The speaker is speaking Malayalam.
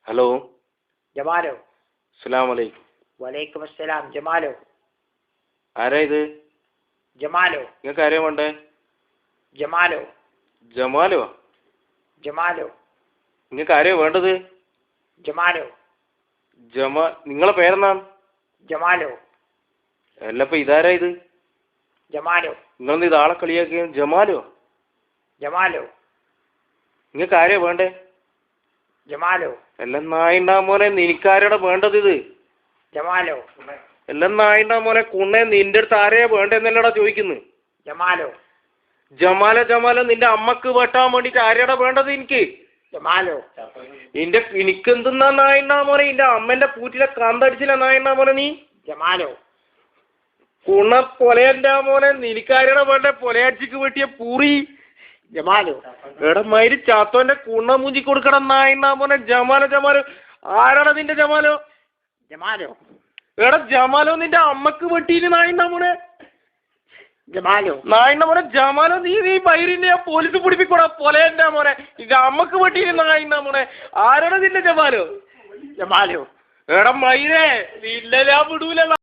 ഹലോ ജമാലോ? അസ്സലാമു അലൈക്കും. വലൈക്കും അസ്സലാം. ജമാലോ? ആരാ ഇത്? ജമാലോ? നിങ്ങൾക്ക് ആരെയാ വേണ്ടേ? ജമാലോ? ജമാലോ? ജമാലോ? നിങ്ങൾക്ക് ആരെയാ വേണ്ടത്? ജമാലോ? നിങ്ങളെ പേരെന്നാ? ജമാലോ? അല്ലപ്പോ ഇതാരാ ഇത്? ജമാലോ? നിങ്ങളെന്ത് ഇത് ആളെ കളിയാക്കിയ? ജമാലോ? ജമാലോ? നിങ്ങൾക്ക് ആരെയാ വേണ്ടേ? ജമാലോ? എല്ലാം നായിണ്ടാ മോനെ, നിനക്കാരാടാ വേണ്ടത് ഇത്? ജമാലോ? എല്ലാം നായിണ്ടാ മോനെ കുണ്ണെ, നിന്റെ അടുത്ത് ആരെയാ വേണ്ടെന്നല്ലടാ ചോദിക്കുന്നത്. ജമാലോ? ജമാലോ നിന്റെ അമ്മക്ക് വെട്ടാൻ വേണ്ടിട്ട് ആരെയാടാ വേണ്ടത് എനിക്ക്? ജമാലോ? എനിക്കെന്തെന്നാ നായിണ്ടാ മോനെ? ഇന്റെ അമ്മന്റെ പൂറ്റിലെ കന്തടിച്ചില്ല നായിണ്ടാ മോനെ നീ? ജമാലോ? കുണ്ണ പൊലയന്റെ മോനെ, നിനക്കാരാടാ വേണ്ടേ? പൊലയടിച്ചിക്ക് വെട്ടിയ പൂറി. ജമാലോ? എടാ മയില് ചാത്തോന്റെ കുണ്ണ മൂഞ്ചി കൊടുക്കട നായിണ്ടാ മോനെ. ജമാലോ ആരാടാ നിന്റെ ജമാലോ? ജമാലോ? എടാ ജമാലോ നിന്റെ അമ്മക്ക് വെട്ടിയില് നായിണ്ടാ മോനെ. ജമാലോ? നായിണ്ടാ മോനെ ജമാലോ, നീ മയിലിന്റെ പോലീസ് പിടിപ്പിക്കൂടാ പൊലയന്റെ മോനെ. ഇത് അമ്മക്ക് വെട്ടിയില് നായിണ്ടാ മോനെ. ആരാടാ നിന്റെ ജമാലോ? ജമാലോ? എടാ മയിലേ, നിന്നെ ഞാൻ വിടൂല.